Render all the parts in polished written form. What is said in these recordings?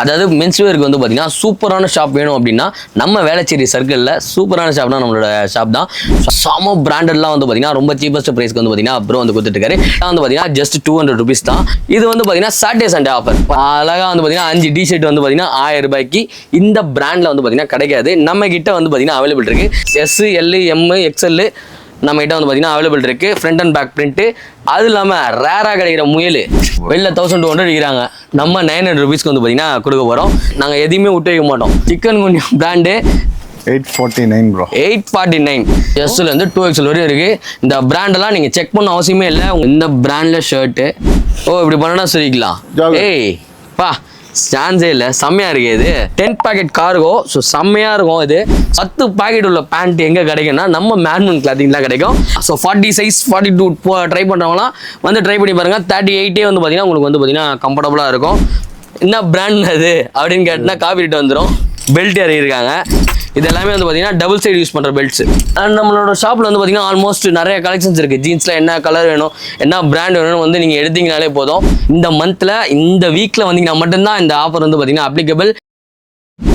அதாவது மென்ஸ்வேருக்கு வந்து பார்த்தீங்கன்னா சூப்பரான ஷாப் வேணும் அப்படின்னா நம்ம வேளச்சேரி சர்க்கிளில் சூப்பரான ஷாப்னா நம்மளோட ஷாப் தான். சாம பிராண்டட்லாம் வந்து பார்த்தீங்கன்னா ரொம்ப சீப்பஸ்ட் ப்ரைஸ்க்கு வந்து பார்த்தீங்கன்னா ப்ரோ வந்து கொடுத்துருக்காரு. வந்து பார்த்தீங்கன்னா ஜஸ்ட் 200 rupees தான். இது வந்து பார்த்தீங்கன்னா சாட்டர்டே சண்டே ஆஃபர். அழகாக வந்து பார்த்தீங்கன்னா 5 டிஷர்ட் வந்து பார்த்தீங்கன்னா 1000 ரூபாய்க்கு இந்த பிராண்டில் வந்து பார்த்தீங்கன்னா கிடைக்காது. நம்ம கிட்ட வந்து பார்த்தீங்கன்னா அவைலபிள் இருக்கு. எஸ், எல், எம், எக்ஸ்எல் நம்ம கிட்ட வந்து பார்த்தீங்கன்னா அவைலபிள் இருக்கு. Front and back print. அது இல்லாமல் ரேராக கிடைக்கிற முயல் வெளில 1200 விற்கிறாங்க. நம்ம 900 rupeesக்கு வந்து பார்த்தீங்கன்னா கொடுக்க போகிறோம். நாங்கள் எதையுமே விட்டு வைக்க மாட்டோம். Chikungunya brand 849 bro. 849 எஸ்லேருந்து 2XL வரையும் இருக்குது. இந்த பிராண்டெல்லாம் நீங்கள் செக் பண்ண அவசியமே இல்லை. இந்த பிராண்டில் ஷர்ட்டு இப்படி பண்ணனா சொல்லிக்கலாம். ஏய் பா சான்ஸே இல்லை, செம்மையாக இருக்குது. இது 10 packet கார்கோ. ஸோ செம்மையாக இருக்கும். இது 10 packet உள்ள பேண்ட் எங்கே கிடைக்கும்னா நம்ம மேன்மன் கிளாத்திங்லாம் கிடைக்கும். ஸோ 40 size 42 ட்ரை பண்ணுறவங்களாம் வந்து ட்ரை பண்ணி பாருங்கள். 38 வந்து பார்த்தீங்கன்னா உங்களுக்கு வந்து பார்த்தீங்கன்னா கம்ஃபர்டபுளாக இருக்கும். என்ன பிராண்ட் அது அப்படின்னு கேட்டினா காப்பிட்டு வந்துடும். பெல்ட் இறங்கியிருக்காங்க. இது எல்லாமே வந்து பார்த்தீங்கன்னா டபுள் சைடு யூஸ் பண்ணுற பெல்ட்ஸ். அண்ட் நம்மளோட ஷாப்பில் வந்து பார்த்தீங்கன்னா ஆல்மோஸ்ட் நிறைய கலெக்ஷன்ஸ் இருக்குது. ஜீன்ஸில் என்ன கலர் வேணும், என்ன பிராண்ட் வேணும்னு வந்து நீங்கள் எடுத்தீங்கனாலே போதும். இந்த மந்தில் இந்த வீக்கில் வந்தீங்கன்னா மட்டும்தான் இந்த ஆஃபர் வந்து பார்த்தீங்கன்னா applicable.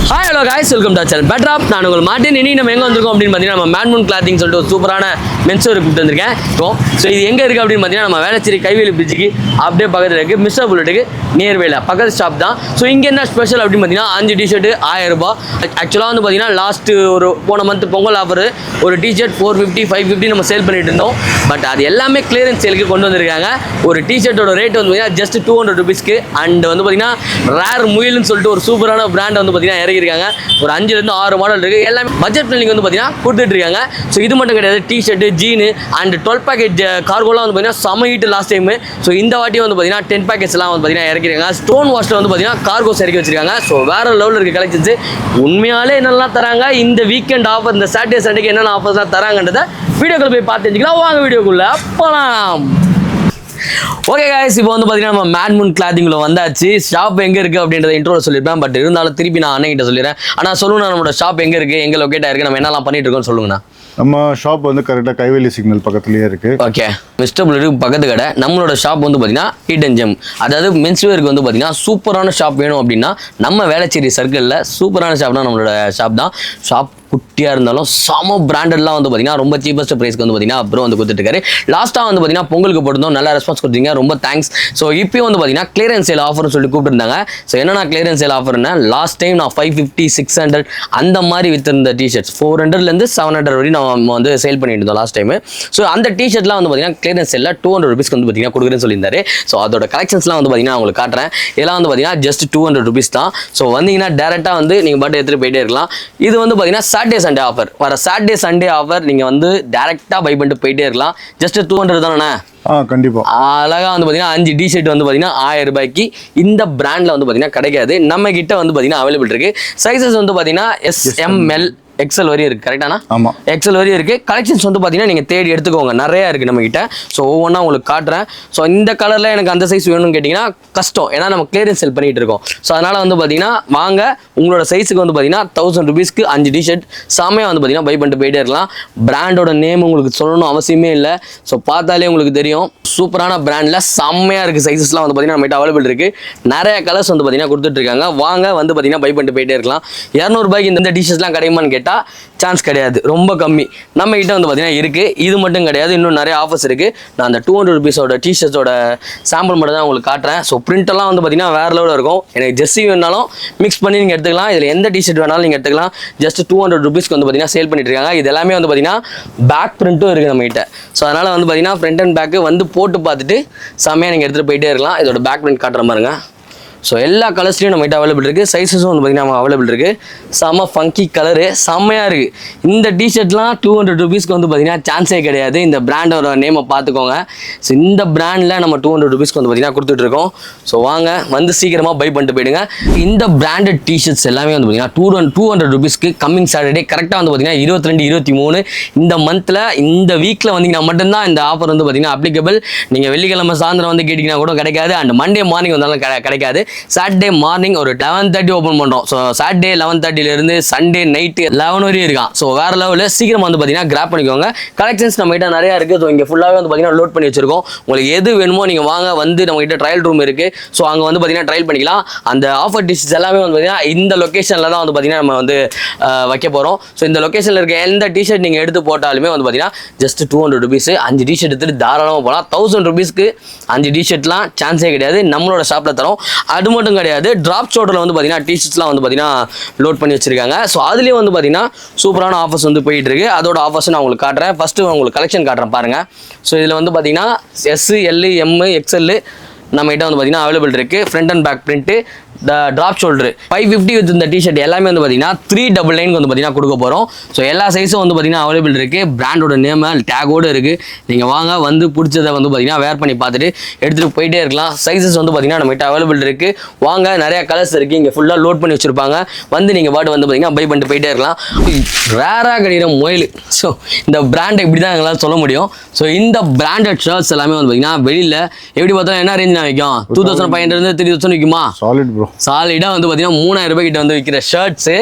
Hi hello guys, welcome to channel better app. நான் உங்கள் மார்ட்டின். இன்னைக்கு நம்ம எங்கே வந்திருக்கோம் அப்படின்னு பார்த்தீங்கன்னா நம்ம மேன்மூன் கிளாத்திங் சொல்லிட்டு ஒரு சூப்பரான மென்ஸ்வேர் கூப்பிட்டு வந்திருக்கேன். ஸோ இது எங்கே இருக்குது அப்படின்னு பார்த்தீங்கன்னா நம்ம வேளச்சேரி கைவேலி பிரிட்ஜுக்கு அப்படியே பக்கத்தில் இருக்குது. மிஸ்டர் புல்லட்டுக்கு நியர்வேல பக்கத்து ஷாப் தான். ஸோ இங்கே என்ன ஸ்பெஷல் அப்படின்னு பார்த்தீங்கன்னா 5 டிஷர்ட் 1000 ரூபாய். ஆக்சுவலாக வந்து பார்த்தீங்கன்னா லாஸ்ட்டு ஒரு போன மந்த் பொங்கல் ஆஃபர் ஒரு டிஷர்ட் 450 550 நம்ம சேல் பண்ணிட்டு இருந்தோம். பட் அது எல்லாமே கிளியரன்ஸ் சேலுக்கு கொண்டு வந்திருக்காங்க. ஒரு டிஷர்ட்டோட ரேட் வந்து பார்த்தீங்கன்னா ஜஸ்ட் 200 rupeesக்கு. அண்ட் வந்து பார்த்தீங்கன்னா ரேர் முயல்னு சொல்லிட்டு ஒரு சூப்பரான பிராண்ட் வந்து பார்த்தீங்கன்னா இறக்கிருக்காங்க. ஒரு 5லேருந்து 6 மாடல் இருக்குது. எல்லாமே பட்ஜெட் ஃப்ரெண்ட்லிக்கு வந்து பார்த்தீங்கன்னா கொடுத்துட்டு இருக்காங்க. ஸோ இது மட்டும் கிடையாது, டிஷர்ட் ஜீனு அண்ட் 12 packet கார்கோலாம் வந்து பார்த்தீங்கன்னா செம ஹீட் லாஸ்ட் டைம். ஸோ இந்த வாட்டி வந்து பார்த்தீங்கன்னா 10 packets எல்லாம் வந்து பார்த்தீங்கன்னா இறக்கிருக்காங்க. ஸ்டோன் வாஷில் வந்து பார்த்தீங்கன்னா கார்கோஸ் இறக்கி வச்சிருக்காங்க. ஸோ வேற லெவலில் இருக்க கலெக்ஷன்ஸ். உண்மையாலே என்னெல்லாம் தராங்க இந்த வீக்கெண்ட் ஆஃபர், இந்த சாட்டர்டே சண்டேக்கு என்னென்ன ஆஃபர்ஸ்லாம் தராங்கன்றதை வீடியோக்குள்ள போய் பார்த்து தெரிஞ்சுக்கலாம். வாங்க வீடியோக்குள்ள போகலாம். ஓகே காய்ஸ், இப்போ வந்து பார்த்தீங்கன்னா நம்ம மேன்மூன் கிளாத்திங்கில் வந்தாச்சு. ஷாப் எங்கே இருக்குது அப்படின்றத இன்ட்ரோவில் சொல்லியிருப்பேன். பட் இருந்தாலும் திருப்பி நான் அண்ணன்கிட்ட சொல்லிடுறேன். ஆனால் சொல்லுங்கண்ணா, நம்மளோட ஷாப் எங்கே இருக்குது, எங்கே லொக்கேட் ஆயிருக்கு, நம்ம என்னெல்லாம் பண்ணிட்டு இருக்கோம்னு சொல்லுங்கண்ணா. நம்ம ஷாப் வந்து கரெக்டாக கைவேலி சிக்னல் பக்கத்துலேயே இருக்குது. ஓகே, மிஸ்டர் புல்லட்டுக்கு பக்கத்து கடை. நம்மளோட ஷாப் வந்து பார்த்தீங்கன்னா ஹிடன் ஜெம். அதாவது மென்ஸ்வேருக்கு வந்து பார்த்தீங்கன்னா சூப்பரான ஷாப் வேணும் அப்படின்னா நம்ம வேளச்சேரி சர்க்கிளில் சூப்பரான ஷாப்னா நம்மளோட ஷாப் தான். ஷாப் குட்டியாக இருந்தாலும் செம பிராண்டட்லாம் வந்து பார்த்தீங்கன்னா ரொம்ப சீப்பஸ்ட் ப்ரைஸ்க்கு வந்து பார்த்தீங்கன்னா ப்ரோ வந்து கொடுத்துருக்காரு. லாஸ்ட்டாக வந்து பார்த்தீங்கன்னா பொங்கலுக்கு போட்டிருந்தோம், நல்லா ரெஸ்பான்ஸ் கொடுத்தீங்க, ரொம்ப தேங்க்ஸ். ஸோ இப்போயும் வந்து பார்த்தீங்கன்னா கிளியரன்ஸ் சேல் ஆஃபர்னு சொல்லி கூப்பிட்டுருந்தாங்க. ஸோ என்னன்னா கிளியரன்ஸ் சேல் ஆஃபர்னா லாஸ்ட் டைம் நான் 550 600 அந்த மாதிரி வித்திருந்த டிஷர்ட்ஸ் 400லேருந்து 700 வரையும் நம்ம வந்து சேல் பண்ணிட்டு இருந்தோம் லாஸ்ட் டைம். ஸோ அந்த டிஷர்ட்லாம் வந்து பார்த்தீங்கன்னா கிளியரன்ஸ் சேலில் 200 rupeesக்கு வந்து பார்த்தீங்கன்னா கொடுக்குறேன்னு சொல்லியிருந்தாரு. ஸோ அதோட கலெக்ஷன்ஸ்லாம் வந்து பார்த்தீங்கன்னா உங்களுக்கு காட்டுறேன். இதெல்லாம் வந்து பார்த்தீங்கன்னா ஜஸ்ட் 200 rupees தான். ஸோ வந்தீங்கன்னா டேரெக்டாக வந்து நீங்கள் பாட்டு எடுத்துகிட்டு போயிட்டே இருக்கலாம். இது வந்து பார்த்தீங்கன்னா சாட்டர்டே சண்டே ஆஃபர். வர சாட்டர்டே சண்டே ஆஃபர் நீங்கள் வந்து டேரெக்டாக பை பண்ணிட்டு போயிட்டே இருக்கலாம். ஜஸ்ட் 200 தானே? கண்டிப்பாக. அழகாக வந்து பார்த்தீங்கன்னா 5 டிஷர்ட் வந்து பார்த்தீங்கன்னா 1000 ரூபாய்க்கு இந்த பிராண்டில் வந்து பார்த்தீங்கன்னா கிடைக்காது. நம்ம கிட்ட வந்து பார்த்தீங்கன்னா அவைலபிள் இருக்கு. சைஸஸ் வந்து பார்த்தீங்கன்னா SML எக்ஸல் வரையும் இருக்குது. கரெக்டானா? ஆமாம், எக்ஸல் வரையும் இருக்குது. கலெக்ஷன்ஸ் வந்து பார்த்தீங்கன்னா நீங்கள் தேடி எடுத்துக்கோங்க, நிறையா இருக்குது நம்மக்கிட்ட. ஸோ ஒவ்வொன்றா உங்களுக்கு காட்டுறேன். ஸோ இந்த கலரில் எனக்கு அந்த சைஸ் வேணும்னு கேட்டிங்கன்னா கஷ்டம், ஏன்னா நம்ம கிளியரன்ஸ் செல் பண்ணிகிட்டு இருக்கோம். ஸோ அதனால் வந்து பார்த்தீங்கன்னா வாங்க, உங்களோட சைஸுக்கு வந்து பார்த்தீங்கன்னா 1000 rupeesக்கு 5 டிஷர்ட் செம்மையாக வந்து பார்த்தீங்கன்னா பை பண்ணிட்டு போயிட்டே இருக்கலாம். பிராண்டோட நேம் உங்களுக்கு சொல்லணும் அவசியமே இல்லை. ஸோ பார்த்தாலே உங்களுக்கு தெரியும், சூப்பரான பிராண்டில் செம்மையாக இருக்குது. சைஸஸ்லாம் வந்து பார்த்தீங்கன்னா நம்மகிட்ட அவைலபிள் இருக்குது. நிறைய கலர்ஸ் வந்து பார்த்தீங்கன்னா கொடுத்துட்ருக்காங்க. வாங்க வந்து பார்த்தீங்கன்னா பை பண்ணிட்டு போயிட்டே இருக்கலாம். 200 ரூபாய்க்கு இந்த டிஷர்ட்ஸ்லாம் கிடைக்குமான்னு கேட்டால் சான்ஸ் கிடையாது, ரொம்ப கம்மி. நம்ம கிட்ட வந்து பார்த்தீங்கன்னா இருக்குது. இது மட்டும் கிடையாது, இன்னும் நிறைய ஆஃபர்ஸ் இருக்குது. நான் அந்த 200 rupeesோட டிஷர்ட்ஸோட சாம்பிள் மட்டும் தான் உங்களுக்கு காட்டுறேன். ஸோ பிரிண்டெல்லாம் வந்து பார்த்தீங்கன்னா வேறு லெவலில் இருக்கும். எனக்கு ஜெர்சி வேணாலும் மிக்ஸ் பண்ணி நீங்கள் எடுத்துக்கலாம். இதில் எந்த டிஷர்ட் வேணாலும் நீங்கள் எடுத்துக்கலாம். ஜஸ்ட் 200 rupeesக்கு வந்து பார்த்தீங்கன்னா சேல் பண்ணிட்டு இருக்காங்க. இது எல்லாமே வந்து பார்த்தீங்கன்னா பேக் பிரிண்ட்டும் இருக்குது நம்மகிட்ட. ஸோ அதனால் வந்து பார்த்தீங்கன்னா ஃப்ரண்ட் அண்ட் பேக்கு வந்து போட்டு பார்த்துட்டு செம்மையாக நீங்கள் எடுத்துகிட்டு போயிட்டே இருக்கலாம். இதோட பேக் பிரிண்ட் காட்டுற பாருங்க. ஸோ எல்லா கலர்ஸ்லையும் நம்மகிட்ட அவைலபிள் இருக்குது. சைஸஸும் வந்து பார்த்தீங்கன்னா அவைலபிள் இருக்குது. செம்ம ஃபங்கி கலரு, செம்மையாக இருக்குது. இந்த டிஷர்ட்லாம் 200 rupeesக்கு வந்து பார்த்தீங்கன்னா சான்ஸே கிடையாது. இந்த பிராண்டோட நேமை பார்த்துக்கோங்க. ஸோ இந்த பிராண்டில் நம்ம 200 rupeesக்கு வந்து பார்த்தீங்கன்னா கொடுத்துட்ருக்கோம். ஸோ வாங்க வந்து சீக்கிரமாக பை பண்ணிட்டு போயிடுங்க. இந்த பிராண்டட் டிஷர்ட்ஸ் எல்லாமே வந்து பார்த்தீங்கன்னா 200 rupeesக்கு கம்மிங் சாட்டர்டே கரெக்டாக வந்து பார்த்தீங்கன்னா 22 23 இந்த மந்தில் இந்த வீக்கில் வந்தீங்கன்னா மட்டும்தான் இந்த ஆஃபர் வந்து பார்த்தீங்கன்னா அப்ளிகபிள். நீங்கள் வெள்ளிக்கிழமை சாயந்தரம் வந்து கேட்டிங்கன்னா கூட கிடைக்காது. அண்ட் மண்டே மார்னிங் வந்தாலும் கிடைக்காது. சாட்டர்டே மார்னிங் ஒரு 11:30 ஓப்பன் பண்ணுறோம். ஸோ சாட்டர்டே 11:30 சண்டே நைட்டு 11 வரையும் இருக்கான். ஸோ வேறு லெவலில் சீக்கிரம் வந்து பார்த்தீங்கன்னா கிராப் பண்ணிக்கோங்க. கலெக்ஷன்ஸ் நம்ம கிட்ட நிறையா இருக்குது. ஸோ இங்கே ஃபுல்லாகவே வந்து பார்த்தீங்கன்னா லோட் பண்ணி வச்சிருக்கோம். உங்களுக்கு எது வேணுமோ நீங்கள் வாங்க, வந்து நம்ம கிட்ட ட்ரையல் ரூம் இருக்குது. ஸோ அங்கே வந்து பார்த்தீங்கன்னா ட்ரையல் பண்ணிக்கலாம். அந்த ஆஃபர் டிஷஸ் எல்லாமே வந்து பார்த்தீங்கன்னா இந்த லொக்கேஷனில் தான் வந்து பார்த்தீங்கன்னா நம்ம வந்து வைக்க போகிறோம். ஸோ இந்த லொக்கேஷனில் இருக்க எந்த டிஷர்ட் நீங்கள் எடுத்து போட்டாலுமே வந்து பார்த்தீங்கன்னா ஜஸ்ட் 200 rupees 5 டிஷர்ட் எடுத்துட்டு தாராளமாக போகலாம். 1000 rupeesக்கு 5 டிஷர்ட்லாம் சான்ஸே கிடையாது, நம்மளோட ஷாப்பில் தரோம். அது மட்டும் கிடையாது, டிராப் ஷோட்டில் வந்து பார்த்தீங்கன்னா டிஷர்ட்ஸ்லாம் வந்து பார்த்தீங்கன்னா லோட் பண்ணி வச்சிருக்காங்க. ஸோ அதுலேயே வந்து பார்த்தீங்கன்னா சூப்பரான ஆஃபர்ஸ் வந்து போயிட்டு இருக்கு. அதோட ஆஃபர்ஸ் நான் உங்களுக்கு காட்டுறேன். ஃபஸ்ட்டு உங்களுக்கு கலெக்ஷன் காட்டுறேன் பாருங்க. ஸோ இதில் வந்து பார்த்தீங்கன்னா S, L, M, XL நம்ம கிட்ட வந்து பார்த்தீங்கன்னா அவைலபிள் இருக்கு. Front and back print, drop shoulder 550 with இந்த டிஷர்ட் எல்லாமே வந்து பார்த்தீங்கன்னா 399 வந்து பார்த்தீங்கன்னா கொடுக்க போகிறோம். ஸோ எல்லா சைஸும் வந்து பார்த்தீங்கன்னா அவைலபிள் இருக்குது. பிராண்டோட நேம் டேகோடு இருக்குது. நீங்கள் வாங்க, வந்து பிடிச்சதை வந்து பார்த்தீங்கன்னா வேர் பண்ணி பார்த்துட்டு எடுத்துகிட்டு போயிட்டே இருக்கலாம். சைஸஸ் வந்து பார்த்தீங்கன்னா நம்மகிட்ட அவைலபிள் இருக்குது. வாங்க, நிறையா கலர்ஸ் இருக்குது. இங்கே ஃபுல்லாக லோட் பண்ணி வச்சுருப்பாங்க. வந்து நீங்கள் பாட்டு வந்து பார்த்தீங்கன்னா பை பண்ணிட்டு போயிட்டே இருக்கலாம். ரேராக கிடைக்கிற மொயில். ஸோ இந்த பிராண்டை இப்படி தான் எங்களால் சொல்ல முடியும். ஸோ இந்த பிராண்டட் ஷர்ட்ஸ் எல்லாமே வந்து பார்த்தீங்கன்னா வெளியில் எப்படி பார்த்தாலும் என்ன ரேஞ்ச் நான் விற்கும்? 2500 3000 விற்குமா? Solid bro. சாலிடாக வந்து பார்த்தீங்கன்னா 3000 ரூபாய் கிட்ட வந்து விற்கிற ஷர்ட்ஸு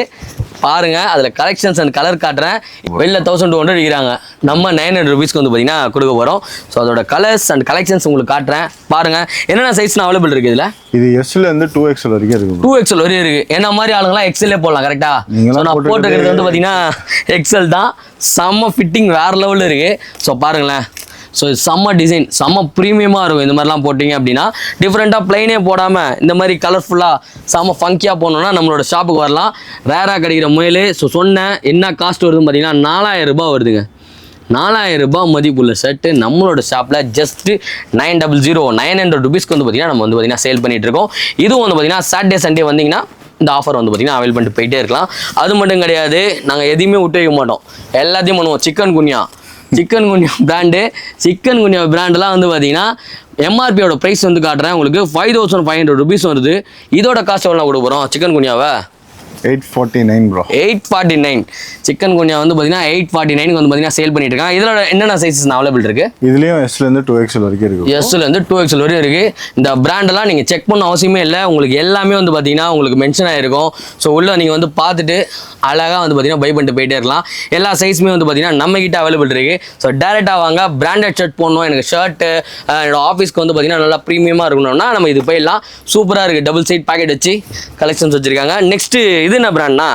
பாருங்க. அதில் கலெக்ஷன்ஸ் அண்ட் கலர் காட்டுறேன். வெளில 1200 விற்கிறாங்க, நம்ம 900 rupeesக்கு வந்து பார்த்தீங்கன்னா கொடுக்க போகிறோம். ஸோ அதோட கலர்ஸ் அண்ட் கலெக்ஷன்ஸ் உங்களுக்கு காட்டுறேன் பாருங்க. என்னென்ன சைஸ்லாம் அவைலபிள் இருக்குது இதில்? இது Sல இருந்து 2XL வரைக்கும் இருக்கு. 2XL வரையும் இருக்குது. என்ன மாதிரி ஆளுங்களாம் XL போடலாம். கரெக்டாக நான் போட்டுக்கிறது வந்து பார்த்தீங்கன்னா XL தான். செம்ம ஃபிட்டிங் வேறு லெவலில் இருக்குது. ஸோ பாருங்களேன். ஸோ செம்ம டிசைன், செம்ம ப்ரீமியமாக இருக்கும். இந்த மாதிரிலாம் போட்டிங்க அப்படின்னா டிஃப்ரெண்ட்டாக ப்ளைனே போடாமல் இந்த மாதிரி கலர்ஃபுல்லாக செம்ம ஃபங்கியாக போடணுன்னா நம்மளோட ஷாப்புக்கு வரலாம். ரேராக கிடைக்கிற முயல். ஸோ சொன்னேன் என்ன காஸ்ட் வருதுன்னு பார்த்தீங்கன்னா 4000 ரூபாய் வருதுங்க. 4000 ரூபாய் மதிப்புள்ள ஷர்ட்டு நம்மளோட ஷாப்பில் ஜஸ்ட் 900 rupeesக்கு வந்து பார்த்தீங்கன்னா நம்ம வந்து பார்த்தீங்கன்னா சேல் பண்ணிகிட்டு இருக்கோம். இதுவும் வந்து பார்த்தீங்கன்னா சாட்டர்டே சண்டே வந்தீங்கன்னா இந்த ஆஃபர் வந்து பார்த்தீங்கன்னா அவைல் பண்ணிட்டு போயிட்டே இருக்கலாம். அது மட்டும் கிடையாது, நாங்கள் எதையுமே விட்டு வைக்க மாட்டோம், எல்லாத்தையும் பண்ணுவோம். சிக்கன் குனியா பிராண்டு, சிக்கன் குனியா பிராண்டெலாம் வந்து பார்த்தீங்கன்னா எம்ஆர்பியோட ப்ரைஸ் வந்து காட்டுறேன் உங்களுக்கு. 5500 rupees வருது. இதோட காஸ்ட் எவ்வளோ கொடுக்க போகிறோம்? சிக்கன் குனியாவை 849 ப்ரோ. 849 சிக்கன் குனியா வந்து பார்த்தீங்கன்னா 849 வந்து பார்த்தீங்கன்னா சேல் பண்ணிட்டு இருக்காங்க. இதில் என்னென்ன சைஸஸ் அவைலபிள் இருக்கு? இதுலேயும் Sல இருந்து 2XL வரைக்கும் இருக்கு. Sல இருந்து 2XL வரையும் இருக்கு. இந்த பிராண்டெல்லாம் நீங்கள் செக் பண்ண அவசியமே இல்லை. உங்களுக்கு எல்லாமே வந்து பார்த்தீங்கன்னா உங்களுக்கு மென்ஷன் ஆகிருக்கும். ஸோ உள்ள நீங்கள் வந்து பார்த்துட்டு அழகாக வந்து பார்த்தீங்கன்னா பை பண்ணிட்டு போயிட்டே இருக்கலாம். எல்லா சைஸுமே வந்து பார்த்தீங்கன்னா நம்ம கிட்ட அவைலபிள் இருக்கு. ஸோ டேரெக்டாக வாங்க. பிராண்டட் ஷர்ட் போடணும், எனக்கு ஷர்ட்டு என்னோட ஆஃபீஸ்க்கு வந்து பார்த்தீங்கன்னா நல்லா ப்ரீமியமாக இருக்கணும்னா நம்ம இது போயிடலாம். சூப்பராக இருக்குது. டபுள் சைட் பேக்கெட் வச்சு கலெக்ஷன்ஸ் வச்சிருக்காங்க. நெக்ஸ்ட் இது என்ன பிராண்ட்னா?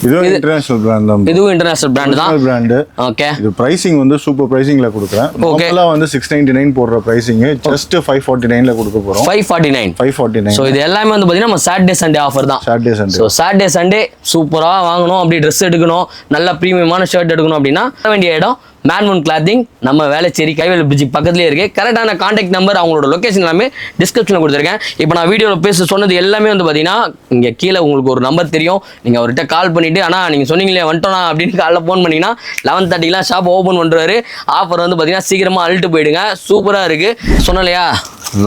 இதுவும் இன்டர்நேஷனல் பிராண்ட் தான். இதுவும் இன்டர்நேஷனல் பிராண்ட் தான். பிராண்ட். ஓகே. இது பிரைசிங் வந்து சூப்பர் பிரைசிங்ல கொடுக்குறேன். நார்மலா வந்து 699 போடுற பிரைசிங் ஜஸ்ட் 549ல கொடுக்க போறோம். 549. சோ இது எல்லாமே வந்து பாத்தீங்கன்னா நம்ம சாட்டர்டே சண்டே ஆஃபர் தான். Saturday Sunday. So Saturday Sunday சூப்பரா வாங்கணும், அப்படி ட்ரெஸ் எடுக்கணும், நல்ல பிரீமியமான ஷர்ட் எடுக்கணும் அப்படின்னா வேண்டிய இடம் மேன்மூன் கிளாத்திங், நம்ம வேளச்சேரி கைவேலி பிரிட்ஜ் பக்கத்துலேயே இருக்குது. கரெக்டான காண்டாக்ட் நம்பர், அவங்களோட லொக்கேஷன் எல்லாமே டிஸ்கிரிப்ஷனில் கொடுத்துருக்கேன். இப்போ நான் வீடியோவில் பேச சொன்னது எல்லாமே வந்து பார்த்தீங்கன்னா இங்கே கீழே உங்களுக்கு ஒரு நம்பர் தெரியும். நீங்கள் அவர்கிட்ட கால் பண்ணிவிட்டு ஆனால் நீங்கள் சொன்னீங்களே வந்துட்டோண்ணா அப்படின்னு காலைல ஃபோன் பண்ணிங்கன்னா 11:30க்கெலாம் ஷாப் ஓப்பன் பண்ணுறாரு. ஆஃபர் வந்து பார்த்தீங்கன்னா சீக்கிரமாக அழுட்டு போயிடுங்க. சூப்பராக இருக்குது. சொன்னலையா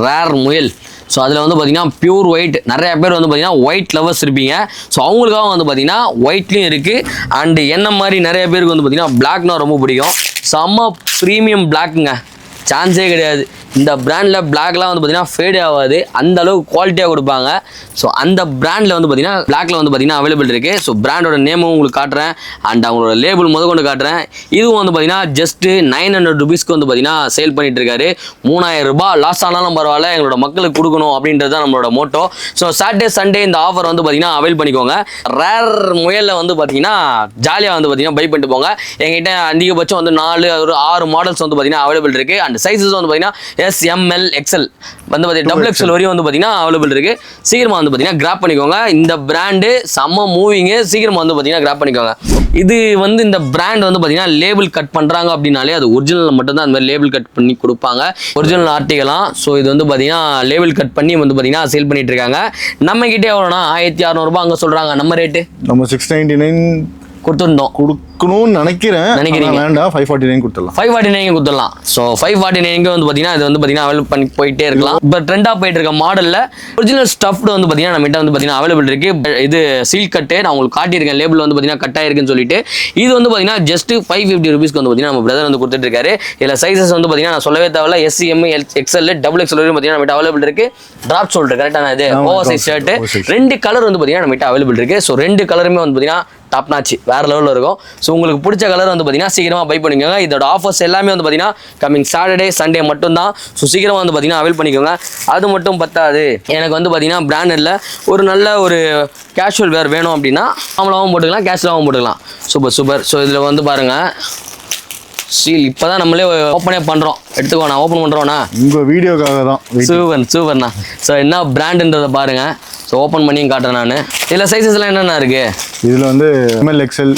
ரேர் முயல். ஸோ அதில் வந்து பார்த்தீங்கன்னா பியூர் ஒயிட், நிறைய பேர் வந்து பார்த்தீங்கன்னா ஒயிட் லவர்ஸ் இருப்பீங்க. ஸோ அவங்களுக்காக வந்து பார்த்தீங்கன்னா ஒயிட்லேயும் இருக்குது. அண்டு என்ன மாதிரி நிறைய பேருக்கு வந்து பார்த்தீங்கன்னா பிளாக்னா ரொம்ப பிடிக்கும். செம்ம ப்ரீமியம் பிளாக்குங்க, சான்ஸே கிடையாது. இந்த பிராண்டில் பிளாக்லாம் வந்து பார்த்தீங்கன்னா ஃபேடே ஆகாது, அந்த அளவுக்கு குவாலிட்டியாக கொடுப்பாங்க. ஸோ அந்த பிராண்டில் வந்து பார்த்தீங்கன்னா பிளாக்ல வந்து பார்த்தீங்கன்னா அவைலபிள் இருக்குது. ஸோ பிராண்டோட நேமும் உங்களுக்கு காட்டுறேன் அண்ட் அவங்களோட லேபிள் கொண்டு காட்டுறேன். இதுவும் வந்து பார்த்தீங்கன்னா ஜஸ்ட்டு 900 rupeesக்கு வந்து பார்த்தீங்கன்னா சேல் பண்ணிட்டு இருக்காரு. 3000 ரூபாய் லாஸ் ஆனாலும் பரவாயில்ல, எங்களோட மக்களுக்கு கொடுக்கணும் அப்படின்றது தான் நம்மளோட மோட்டோ. ஸோ சாட்டர்டே சண்டே இந்த ஆஃபர் வந்து பார்த்தீங்கன்னா அவைல் பண்ணிக்கோங்க. ரேர் முயலில் வந்து பார்த்தீங்கன்னா ஜாலியாக வந்து பார்த்தீங்கன்னா பை பண்ணிட்டு போங்க. எங்கிட்ட அதிகபட்சம் வந்து 6 மாடல்ஸ் வந்து பார்த்தீங்கன்னா அவைலபிள் இருக்குது. அண்ட் சைஸஸ் வந்து பார்த்தீங்கன்னா S, M, L, XL வந்து பார்த்தீங்கன்னா XXL வரையும் வந்து பார்த்தீங்கன்னா அவைலபிள் இருக்குது. சீக்கிரமாக வந்து பார்த்தீங்கன்னா கிராப் பண்ணிக்கோங்க. இந்த பிராண்டு செம்ம மூவிங்கு, சீக்கிரமாக வந்து பார்த்தீங்கன்னா கிராப் பண்ணிக்கோங்க. இது வந்து இந்த பிராண்ட் வந்து பார்த்தீங்கன்னா லேபிள் கட் பண்ணுறாங்க அப்படின்னாலே அது ஒரிஜினல் மட்டும்தான் அந்த மாதிரி லேபிள் கட் பண்ணி கொடுப்பாங்க, ஒரிஜினல் ஆர்டிகலாம். ஸோ இது வந்து பார்த்தீங்கன்னா லேபிள் கட் பண்ணி வந்து பார்த்தீங்கன்னா சேல் பண்ணிட்டு இருக்காங்க. நம்ம கிட்டே எவ்வளோனா 1600 ரூபாய் அங்கே சொல்கிறாங்க. நம்ம ரேட்டு நம்ம 699 கொடுத்துருந்தோம். கொடுக்கணும்னு நினைக்கிறீங்க வேண்டாம் 549 கொடுத்துடலாம் 549 கொடுத்துடலாம். ஸோ 549 வந்து பார்த்தீங்கன்னா இது வந்து பார்த்தீங்கன்னா அவைலபிள் பண்ணி போயிட்டே இருக்கலாம். இப்போ ட்ரெண்டாக போயிட்டு இருக்க மாடலில் ஒரிஜினல் ஸ்டஃப்டு வந்து பார்த்தீங்கன்னா நம்மகிட்ட வந்து பார்த்தீங்கன்னா அவைலபிள் இருக்கு. இது சீல் கட்டு நான் உங்களுக்கு காட்டியிருக்கேன், லேபிள் வந்து பார்த்தீங்கன்னா கட் ஆயிருக்குன்னு சொல்லிட்டு. இது வந்து பார்த்தீங்கன்னா ஜஸ்ட் 550 ருபீஸ்க்கு வந்து பார்த்தீங்கன்னா நம்ம பிரதர் வந்து கொடுத்துட்டு இருக்காரு. இதில் சைஸஸ் வந்து பார்த்தீங்கன்னா நான் சொல்லவே தேவையில்ல, SCM XL XXL வரைக்கும் பார்த்தீங்கன்னா நம்மகிட்ட அவைலபிள் இருக்கு. டிராப் ஷோல்டர் கரெக்டான இது ஓவர் சைஸ் ஷர்ட் 2 கலர் வந்து பார்த்தீங்கன்னா நம்மகிட்ட அவைலபிள் இருக்கு. ஸோ 2 கலருமே வந்து பார்த்தீங்கன்னா டாப் நாச் வேற லெவலில் இருக்கும். ஸோ உங்களுக்கு பிடிச்ச கலர் வந்து பார்த்தீங்கன்னா சீக்கிரமாக பை பண்ணிக்கோங்க. இதோட ஆஃபர்ஸ் எல்லாமே வந்து பார்த்தீங்கன்னா கமிங் சாட்டர்டே சண்டே மட்டும்தான். ஸோ சீக்கிரமாக வந்து பார்த்தீங்கன்னா அவைல் பண்ணிக்கோங்க. அது மட்டும் பத்தாது, எனக்கு வந்து பார்த்தீங்கன்னா பிராண்டட்ல ஒரு நல்ல ஒரு கேஷுவல் வேர் வேணும் அப்படின்னா நாமளாகவும் போட்டுக்கலாம், கேஷுவலாகவும் போட்டுக்கலாம். Super super. ஸோ இதில் வந்து பாருங்கள் சீல் இப்போ தான் நம்மளே ஓப்பனே பண்ணுறோம். எடுத்துக்கோ, நான் ஓப்பன் பண்ணுறோண்ணா உங்கள் வீடியோக்காக தான். சூப்பர்ண்ணா. ஸோ என்ன பிராண்டுன்றதை பாருங்கள். ஸோ ஓப்பன் பண்ணியும் காட்டுறேன் நான். இதில் சைஸஸ்லாம் என்னென்ன இருக்குது? இதில் வந்து ML XL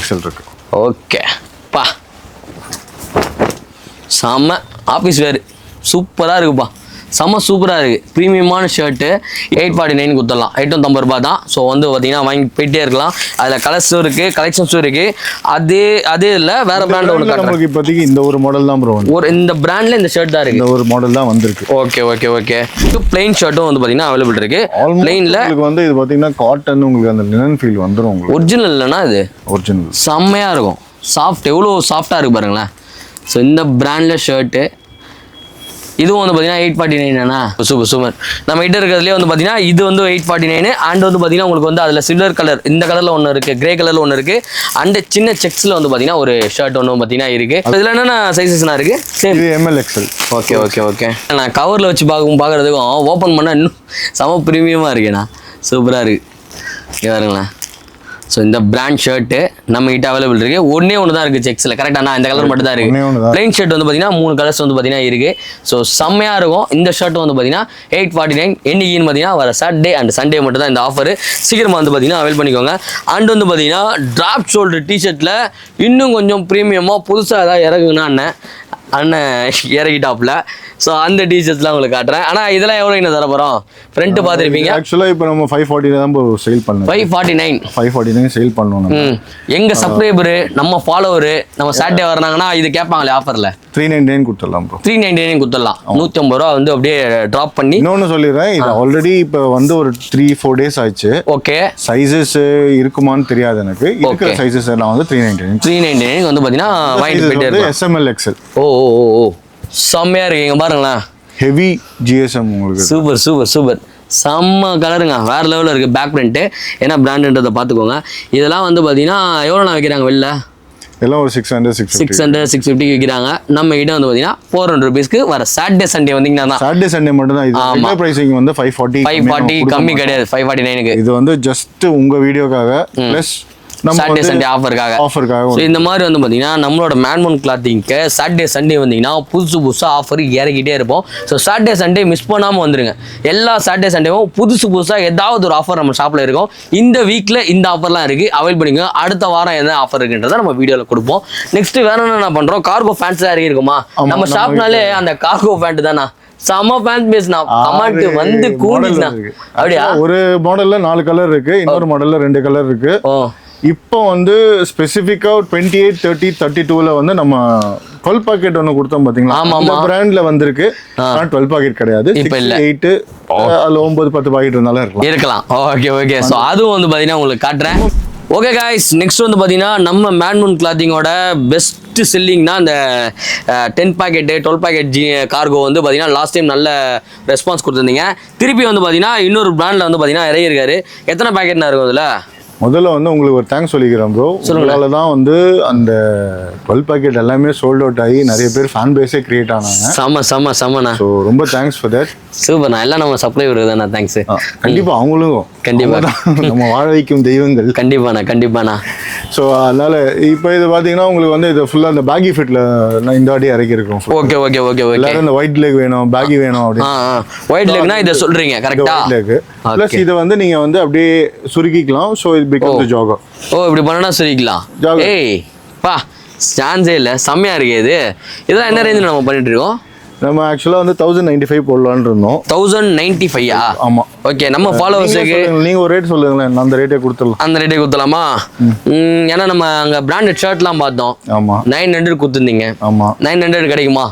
XL இருக்கு. ஓகே பா, செம்ம ஆஃபீஸ் வேறு சூப்பராக இருக்குப்பா, செம்ம சூப்பராக இருக்குது. ப்ரீமியமான ஷர்ட்டு 849 கொடுத்துடலாம். 850 ரூபா தான். ஸோ வந்து பார்த்தீங்கன்னா வாங்கி போயிட்டே இருக்கலாம். அதில் கலர்ஸும் இருக்குது, கலெக்ஷன்ஸும் இருக்குது. அதே இல்லை வேறு பிராண்ட் ஒன்று நமக்கு இப்போதைக்கு இந்த ஒரு மாடல் தான் ப்ரோ. இந்த பிராண்டில் இந்த ஷர்ட் தான் இருக்குது, இந்த ஒரு மாடல் தான் வந்திருக்கு. ஓகே. பிளெயின் ஷர்ட்டும் வந்து பார்த்தீங்கன்னா அவைலபிள் இருக்குது. பிளெயினில் உங்களுக்கு வந்து இது பார்த்தீங்கன்னா காட்டன், உங்களுக்கு அந்த லினன் ஃபீல் வந்துடும். உங்களுக்கு ஒரிஜினல் இல்லைனா இது ஒரிஜினல் செம்மையாக இருக்கும். சாஃப்ட் எவ்வளோ சாஃப்டாக இருக்குது பாருங்களேன். ஸோ இந்த பிராண்டில் ஷர்ட்டு இதுவும் வந்து பார்த்தீங்கன்னா 849 சூப்பர். நம்ம கிட்ட இருக்கிறதுலேயே வந்து பார்த்தீங்கன்னா இது வந்து 849 அண்ட் வந்து பார்த்தீங்கன்னா உங்களுக்கு வந்து அதில் சில்வர் கலர், இந்த கலரில் ஒன்று இருக்குது, கிரே கலரில் ஒன்று இருக்குது, அண்ட் சின்ன செக்ஸில் வந்து பார்த்தீங்கன்னா ஒரு ஷர்ட் ஒன்று பார்த்தீங்கன்னா இருக்குது. இதில் என்னென்ன சைஸஸ்லாம் இருக்குது? சரி, ML XL. ஓகே. நான் கவரில் வச்சு பார்க்குறதுக்கும் ஓப்பன் பண்ணால் இன்னும் செம ப்ரீமியமாக இருக்குண்ணா, சூப்பராக இருக்குது. பாருங்களேன். ஸோ இந்த பிராண்ட் ஷர்ட்டு நம்ம கிட்ட அவைலபிள் இருக்குது. ஒன்று தான் இருக்குது செக்ஸில், கரெக்டாக இந்த கலர் மட்டும் தான் இருக்குது. பிளைன் ஷர்ட் வந்து பார்த்தீங்கன்னா 3 கலர்ஸ் வந்து பார்த்தீங்கன்னா இருக்குது. ஸோ செம்மையாக இருக்கும். இந்த ஷர்ட் வந்து பார்த்தீங்கன்னா 849 என்னைக்குன்னு பார்த்தீங்கன்னா வர சாட்டர்டே அண்ட் சண்டே மட்டும் தான் இந்த ஆஃபர். சீக்கிரமாக வந்து பார்த்தீங்கன்னா அவைல் பண்ணிக்கோங்க. அண்ட் வந்து பார்த்தீங்கன்னா ட்ராப் ஷோல்டர் டிஷர்ட்டில் இன்னும் கொஞ்சம் ப்ரீமியமாக புதுசாக ஏதாவது இறங்குங்கண்ணா அண்ணன் இறக்கிட்டாப்ல. ஸோ அந்த டிஷர்ட்ஸ்லாம் உங்களுக்கு காட்டுறேன். ஆனால் இதெல்லாம் எவ்வளோ என்ன தர போகிறோம்? ஃப்ரண்ட் பார்த்துருப்பீங்க. ஆக்சுவலாக இப்போ நம்ம 549 தான் சேல் பண்ணோம். 549 சேல் பண்ணணும். எங்கள் சப்ஸ்கிரைபரு, நம்ம ஃபாலோவரு, நம்ம சாட்டர்டே வராங்கன்னா இது கேட்பாங்களே ஆஃபரில் 399 கொடுத்துடலாம் ப்ரோ. 399 கொடுத்துடலாம். 150 ரூபா வந்து அப்படியே ட்ராப் பண்ணி. இன்னொன்று சொல்லிடுறேன், இது ஆல்ரெடி இப்போ வந்து ஒரு 3-4 டேஸ் ஆயிடுச்சு. ஓகே. சைஸஸ் இருக்குமான்னு தெரியாது எனக்கு. இருக்கிற சைஸஸ் எல்லாம் வந்து 399 வந்து பார்த்தீங்கன்னா வாங்கிட்டு போயிட்டே இருக்கு. SML XL. ஓ செம்மையாக இருக்கு. இங்கே பாருங்களேன், ஹெவி GSM உங்களுக்கு. சூப்பர் செம்ம கலருங்க, வேறு லெவலில் இருக்குது. பேக் பிரிண்ட்டு என்ன பிராண்டுன்றதை பார்த்துக்கோங்க. இதெல்லாம் வந்து பார்த்தீங்கன்னா எவ்வளோ நான் வைக்கிறாங்க வெளில? எல்லாம் ஒரு 600-650 விற்கிறாங்க. நம்ம கிட்ட வந்து பார்த்தீங்கன்னா 400 ருபீஸ்க்கு வர சாட்டர்டே சண்டே வந்தீங்கன்னா சாட்டர்டே சண்டே மட்டும் தான். இது பிரைசிங் வந்து 540 கம்மி கிடையாது. 549க்கு இது வந்து ஜஸ்ட் உங்கள் வீடியோக்காக ப்ளஸ் சாட்டர்டே சண்டே ஆஃபருக்காக. இந்த மாதிரி வந்து பார்த்தீங்கன்னா நம்மளோட மேன்மோன் கிளாத்திங்க்கு சாட்டர்டே சண்டே வந்தீங்கன்னா புதுசாக ஆஃபர் இறக்கிட்டே இருப்போம். ஸோ சாட்டர்டே சண்டே மிஸ் பண்ணாமல் வந்துருங்க. எல்லா சாட்டர்டே சண்டேவும் புதுசாக ஏதாவது ஒரு ஆஃபர் நம்ம ஷாப்பில் இருக்கும். இந்த வீக்கில் இந்த ஆஃபர்லாம் இருக்குது, அவைல் பண்ணிக்கோங்க. அடுத்த வாரம் எந்த ஆஃபர் இருக்குன்றதை நம்ம வீடியோவில் கொடுப்போம். நெக்ஸ்ட் வேற என்ன பண்ணுறோம்? கார்கோ ஃபேன்ஸ் இறக்கி இருக்குமா நம்ம ஷாப்னாலே அந்த கார்கோ ஃபேண்ட் தானா செம ஃபேன் பேஸ்னா கமெண்ட் வந்து கூடினா. அப்படியா? ஒரு மாடல்ல 4 கலர் இருக்கு, இன்னொரு மாடல்ல 2 கலர் இருக்கு. இப்போ வந்து ஸ்பெசிஃபிக்கா 28, 30, 32ல வந்து நம்ம 12 பாக்கெட் ஒன்று கொடுத்தோம் பாத்தீங்களா? அந்த பிராண்ட்ல வந்திருக்கு. 12 பாக்கெட் கிடையாது, 8 அதுல 9-10 பாக்கெட் இருந்தாலும் இருக்கலாம். ஓகே. ஸோ அதுவும் வந்து பாத்தீங்கன்னா உங்களுக்கு காட்டுறேன். ஓகே காய்ஸ், நெக்ஸ்ட் வந்து பார்த்தீங்கன்னா நம்ம மேன்மூன் கிளாத்திங்கோட பெஸ்ட் செல்லிங்னா அந்த 10 பாக்கெட்டு 12 பாக்கெட் கார்கோ வந்து பார்த்தீங்கன்னா லாஸ்ட் டைம் நல்ல ரெஸ்பான்ஸ் கொடுத்துருந்தீங்க. திருப்பி வந்து பார்த்தீங்கன்னா இன்னொரு பிராண்டில் வந்து பார்த்தீங்கன்னா இறங்கியிருக்காரு. எத்தனை பாக்கெட்னா இருக்கும் அதில்? முதல்ல வந்து உங்களுக்கு ஒரு தேங்க்ஸ் சொல்லிக்கிறேன் ப்ரோ. உங்களால தான் வந்து அந்த 12 பாக்கெட் எல்லாமே சோல்ட் அவுட் ஆகி நிறைய பேர் ஃபேன் பேஸே கிரியேட் ஆனாங்க. செம்மண்ணா. ஸோ ரொம்ப தேங்க்ஸ் ஃபார் தட். சூப்பர்ண்ணா. எல்லாம் நம்ம சப்ளைவர் தானே. தேங்க்ஸ். கண்டிப்பாக அவங்களும் கண்டிப்பாக நம்ம வாழ வைக்கும் தெய்வங்கள். கண்டிப்பாண்ணா. ஸோ அதனால இப்போ இது பார்த்தீங்கன்னா உங்களுக்கு வந்து இது ஃபுல்லாக அந்த பேகி ஃபிட்டில் நான் இந்த வாட்டி இறக்கியிருக்கோம். ஓகே. எல்லாரும் இந்த ஒயிட் லெக் வேணும், பேகி வேணும் அப்படின்னு. ஒயிட் லெக்னா இதை சொல்றீங்க கரெக்டா? ஒயிட் லெக் ப்ளஸ் இதை வந்து நீங்கள் வந்து அப்படியே சுருக்கிக்கலாம். ஸோ இது பிகம் தி ஜாகர். இப்படி பண்ணனா சுருக்கிக்கலாம். ஏய் பா சான்ஸே இல்லை, செம்மையா இருக்கு. இதெல்லாம் என்ன ரேஞ்சில் நம்ம பண்ணிட்டு இருக்கோம்? நம்ம ஆக்சுவலாக வந்து 1095 போடலான்னு இருந்தோம். 1095 ஆமாம். ஓகே, நம்ம ஃபாலோவர்ஸுக்கு நீங்கள் ஒரு ரேட் சொல்லுங்களேன், அந்த ரேட்டே கொடுத்துடலாம். அந்த ரேட்டே கொடுத்துலாமா? ஏன்னா நம்ம அங்கே பிராண்டட் ஷர்ட்லாம் பார்த்தோம். ஆமாம், 900 கொடுத்துருந்தீங்க. ஆமாம், 900 கிடைக்குமா?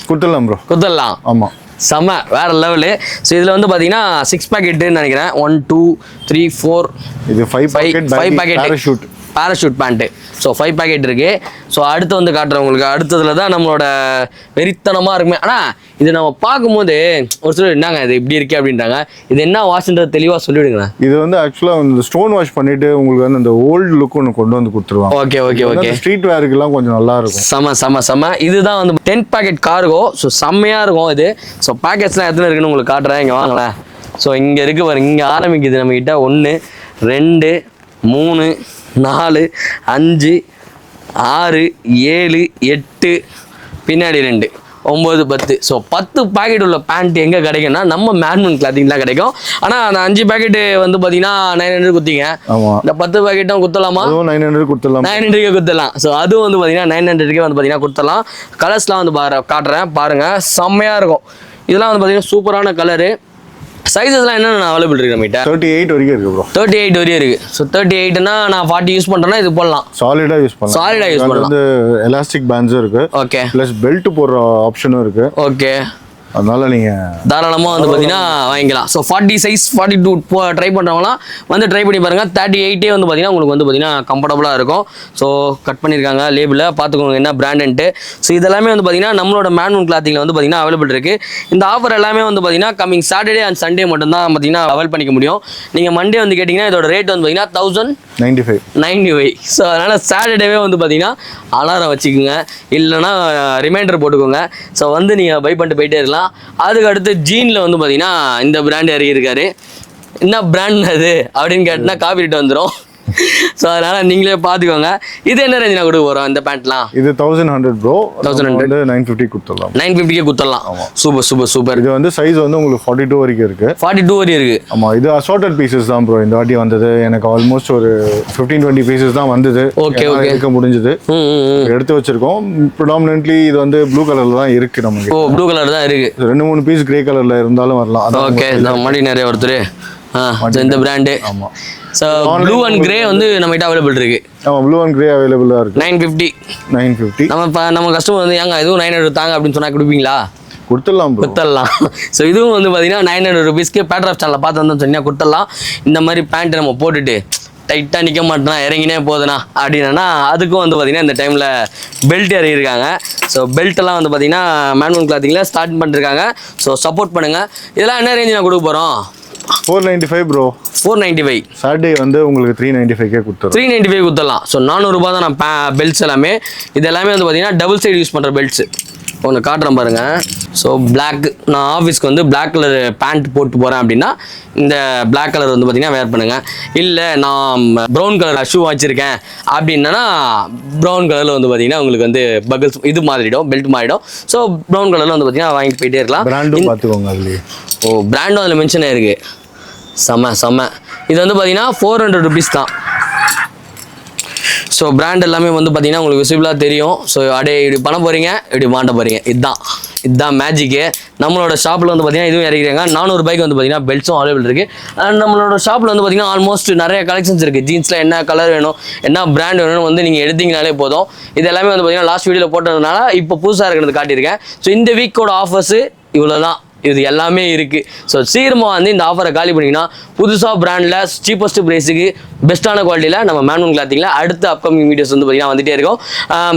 கொடுத்துடலாம் ப்ரோ, கொடுத்துடலாம். ஆமாம், செம வேற லெவலு. ஸோ இதில் வந்து பார்த்தீங்கன்னா 6 பேக்கெட்டுன்னு நினைக்கிறேன். 1 2 3 4 இது 5 packet parachute parachute pant. So 5 packet இருக்கு. ஸோ அடுத்து வந்து காட்டுறேன் உங்களுக்கு. அடுத்ததுல தான் நம்மளோட வெறித்தனமாக இருக்குமே. ஆனால் இது நம்ம பார்க்கும்போது ஒரு சிலர் என்னங்க இது இப்படி இருக்கே அப்படின்றாங்க. இது என்ன வாஷ்ன்றது தெளிவாக சொல்லிவிடுங்க. இது வந்து ஆக்சுவலாக இந்த ஸ்டோன் வாஷ் பண்ணிட்டு உங்களுக்கு வந்து அந்த ஓல்டு லுக் ஒன்று கொண்டு வந்து கொடுத்துருவாங்க. Okay okay okay. ஸ்ட்ரீட் வேருக்குலாம் கொஞ்சம் நல்லா இருக்கும். செம. இதுதான் வந்து 10 பேக்கெட் கார்கோ. ஸோ செம்மையாக இருக்கும் இது. ஸோ பேக்கெட்ஸ்லாம் எத்தனை இருக்குன்னு உங்களுக்கு காட்டுறேன். இங்கே வாங்களேன். ஸோ இங்கே இருக்கு பாருங்க. இங்கே ஆரம்பிக்குது நம்மக்கிட்ட 1 2 3 4 5 6 7 8 பின்னாடி 2 9 10. ஸோ 10 பேக்கெட் உள்ள பேண்ட் எங்கே கிடைக்கும்னா நம்ம மேன்மன் கிளாத்திங் தான் கிடைக்கும். ஆனால் அந்த 5 பேக்கெட்டு வந்து பார்த்தீங்கன்னா 900 குத்திங்க. இந்த 10 பேக்கெட்டும் குத்தலாமா? 900 கொடுத்துடலாம். 900 குத்தலாம். ஸோ அதுவும் வந்து பார்த்தீங்கன்னா 900 வந்து பார்த்தீங்கன்னா குத்தலாம். கலர்ஸ்லாம் வந்து காட்டுறேன் பாருங்கள். செம்மையாக இருக்கும். இதெல்லாம் வந்து பார்த்தீங்கன்னா சூப்பரான கலரு. சைஸஸ்லாம் என்னென்ன அவைலபிள் இருக்கு நம்மகிட்ட? 38 வரைக்கும் இருக்கு ப்ரோ. 38 வரையும் இருக்கு. ஸோ 38னா நான் 40 யூஸ் பண்ணுறேன்னா இது போடலாம். சாலிடா யூஸ் பண்ணலாம். வந்து எலாஸ்டிக் பேண்ட்ஸும் இருக்கு. ஓகே. ப்ளஸ் பெல்ட் போடுற ஆப்ஷனும் இருக்கு. ஓகே. அதனால நீங்கள் தாராளமாக வந்து பார்த்தீங்கன்னா வாங்கிக்கலாம். ஸோ 40 சைஸ் 42 ட்ரை பண்ணுறவங்களாம் வந்து ட்ரை பண்ணி பாருங்கள். 38 வந்து பார்த்தீங்கன்னா உங்களுக்கு வந்து பார்த்தீங்கன்னா கம்ஃபர்டபுளாக இருக்கும். ஸோ கட் பண்ணியிருக்காங்க லேபிளில், பார்த்துக்கோங்க என்ன பிராண்டுன்ட்டு. ஸோ இதெல்லாமே வந்து பார்த்தீங்கன்னா நம்மளோட மேன்மன் கிளாத்திங்கில் வந்து பார்த்தீங்கன்னா அவைலபிள் இருக்குது. இந்த ஆஃபர் எல்லாமே வந்து பார்த்தீங்கன்னா கம்மிங் சாட்டர்டே அண்ட் சண்டே மட்டும்தான் பார்த்தீங்கன்னா அவைல் பண்ணிக்க முடியும். நீங்கள் மண்டே வந்து கேட்டிங்கன்னா இதோட ரேட் வந்து பார்த்தீங்கன்னா 1095. ஸோ அதனால் சாட்டர்டேவே வந்து பார்த்தீங்கன்னா அலாரம் வச்சுக்கோங்க, இல்லைனா ரிமைண்டர் போட்டுக்கோங்க. ஸோ வந்து நீங்கள் பை பண்ணிட்டு போயிட்டே இருக்கலாம். அதுக்கு அடுத்து ஜீனில் வந்து பார்த்தீங்கன்னா இந்த பிராண்ட் இறங்கியிருக்காரு. என்ன பிராண்ட் அது அப்படின்னு கேட்டினா காப்பிட்டு வந்துடும். ஸோ அதனால் நீங்களே பார்த்துக்கோங்க. இது என்ன ரேஞ்ச் நான் கொடுக்க போகிறோம் இந்த பேண்ட்லாம்? இது 1100 ப்ரோ. 1100 950 கொடுத்துடலாம். 950 கொடுத்துடலாம். சூப்பர். இது வந்து சைஸ் வந்து உங்களுக்கு 42 வரைக்கும் இருக்கு. 42 வரையும் இருக்கு. ஆமாம், இது அசார்ட்டட் பீசஸ் தான் ப்ரோ. இந்த வாட்டி வந்தது எனக்கு ஆல்மோஸ்ட் ஒரு 15-20 பீசஸ் தான் வந்தது. ஓகே இருக்க முடிஞ்சது. எடுத்து வச்சிருக்கோம். ப்ரிடாமினன்ட்லி இது வந்து ப்ளூ கலர்ல தான் இருக்கு நமக்கு. ப்ளூ கலர் தான் இருக்கு. 2-3 பீஸ் கிரே கலர்ல இருந்தாலும் வரலாம். ஓகே. மாடி நிறைய ஒருத்தர் இந்த பிராண்டு. ஆமாம். ஸோ ப்ளூ அண்ட் கிரே வந்து நம்மகிட்ட அவைலபிள் இருக்கு. ஆமாம், ப்ளூ அண்ட் கிரே அவைலபிளாக இருக்கு. 950. நம்ம கஸ்டமர் வந்து ஏங்க இதுவும் 900 தாங்க அப்படின்னு சொன்னால் கொடுப்பீங்களா? கொடுத்துடலாம். ஸோ இதுவும் வந்து பார்த்தீங்கன்னா 900 ருபீஸ்க்கு பேட்டர் ஆஃப் சேனலில் பார்த்து வந்தோம்னு சொன்னீங்கன்னா கொடுத்துடலாம். இந்த மாதிரி பேண்ட் நம்ம போட்டுட்டு டைட்டாக நிற்க மாட்டேனா இறங்கினே போதுண்ணா அப்படின்னா அதுக்கும் வந்து பார்த்தீங்கன்னா இந்த டைமில் பெல்ட் இறங்கியிருக்காங்க. ஸோ பெல்ட்டெல்லாம் வந்து பார்த்தீங்கன்னா மேன்மன் கிளாத்திங்கில் ஸ்டார்ட் பண்ணிருக்காங்க. ஸோ சப்போர்ட் பண்ணுங்கள். இதெல்லாம் என்ன ரேஞ்சு நான் கொடுக்க போகிறோம்? 495 ப்ரோ. 495. சாட்டர்டே வந்து உங்களுக்கு 395 கொடுத்துரும். 395 கொடுத்துடலாம். ஸோ 400 ரூபா தான் நான் பெல்ட்ஸ் எல்லாமே. இது எல்லாமே வந்து பார்த்தீங்கன்னா டபுள் சைடு யூஸ் பண்ணுற பெல்ட்ஸு. ஒன்று காட்டுறேன் பாருங்கள். ஸோ பிளாக், நான் ஆஃபீஸ்க்கு வந்து பிளாக் கலர் பேண்ட் போட்டு போகிறேன் அப்படின்னா இந்த பிளாக் கலர் வந்து பார்த்தீங்கன்னா வேர் பண்ணுங்கள். இல்லை நான் ப்ரௌன் கலர் ஷூ வச்சுருக்கேன் அப்படின்னா ப்ரௌன் கலரில் வந்து பார்த்தீங்கன்னா உங்களுக்கு வந்து பகிள்ஸ் இது மாறிடும், பெல்ட் மாறிடும். ஸோ ப்ரௌன் கலரில் வந்து பார்த்தீங்கன்னா வாங்கிட்டு போயிட்டே இருக்கலாம். பிராண்டும் பார்த்துக்கோங்க அதுலேயே. பிராண்டும் அதில் மென்ஷன் ஆயிருக்கு. செம்ம. இது வந்து பார்த்தீங்கன்னா 400 ருபீஸ் தான். ஸோ பிராண்ட் எல்லாமே வந்து பார்த்தீங்கன்னா உங்களுக்கு விசிபிளாக தெரியும். ஸோ அப்படியே இப்படி பண்ண போகிறீங்க, இப்படி மாட்ட போகிறீங்க. இதுதான் மேஜிக்கு. நம்மளோட ஷாப்பில் வந்து பார்த்தீங்கன்னா இதுவும் இறக்கிறாங்க. 400 ரூபாய்க்கு வந்து பார்த்தீங்கன்னா பெல்ட்ஸும் அவைலபிள் இருக்குது. அண்ட் நம்மளோட ஷாப்பில் வந்து பார்த்தீங்கன்னா ஆல்மோஸ்ட் நிறைய கலெக்ஷன்ஸ் இருக்குது. ஜீன்ஸில் என்ன கலர் வேணும், என்ன பிராண்ட் வேணும்னு வந்து நீங்கள் எடுத்தீங்கனாலே போதும். இது எல்லாமே வந்து பார்த்தீங்கன்னா லாஸ்ட் வீடியோவில் போட்டதுனால இப்போ புதுசாக இருக்கிறது காட்டியிருக்கேன். ஸோ இந்த வீக்கோட ஆஃபர்ஸு இவ்வளோ தான். இது எல்லாமே இருக்குது. ஸோ சீக்கிரமாக வந்து இந்த ஆஃபரை காலி பண்ணிங்கன்னா புதுசாக பிராண்டில் சீப்பஸ்ட் ப்ரைஸுக்கு பெஸ்ட்டான குவாலிட்டியில் நம்ம மேன்மன் கிளாத்திங்கில் அடுத்த அப்கமிங் வீடியோஸ் வந்து பார்த்தீங்கன்னா வந்துட்டே இருக்கும்.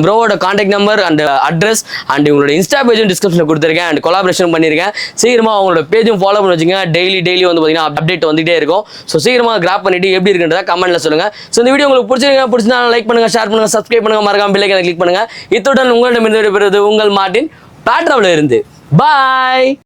ப்ரோவோட contact number and address and உங்களோட இன்ஸ்டா பேஜும் டிஸ்கிரிப்ஷனில் கொடுத்துருக்கேன். அண்ட் கொலாபரேஷன் பண்ணியிருக்கேன். சீக்கிரமாக அவங்களோட பேஜும் ஃபாலோ பண்ணி வச்சுங்க. டெய்லி வந்து பார்த்தீங்கன்னா அப்டேட் வந்துகிட்டே இருக்கும். ஸோ சீக்கிரமாக கிராப் பண்ணிட்டு எப்படி இருக்குன்றத கமெண்ட்டில் சொல்லுங்கள். ஸோ இந்த வீடியோ உங்களுக்கு பிடிச்சிருந்தா லைக் பண்ணுங்கள், ஷேர் பண்ணுங்கள், சப்ஸ்கிரைப் பண்ணுங்கள், மறக்காம பெல் ஐகானை கிளிக் பண்ணுங்கள். இத்துடன் உங்களிடம் இருந்து விடைபெறுவது உங்கள் மார்ட்டின் பேட்ராவில் இருந்து. பாய்.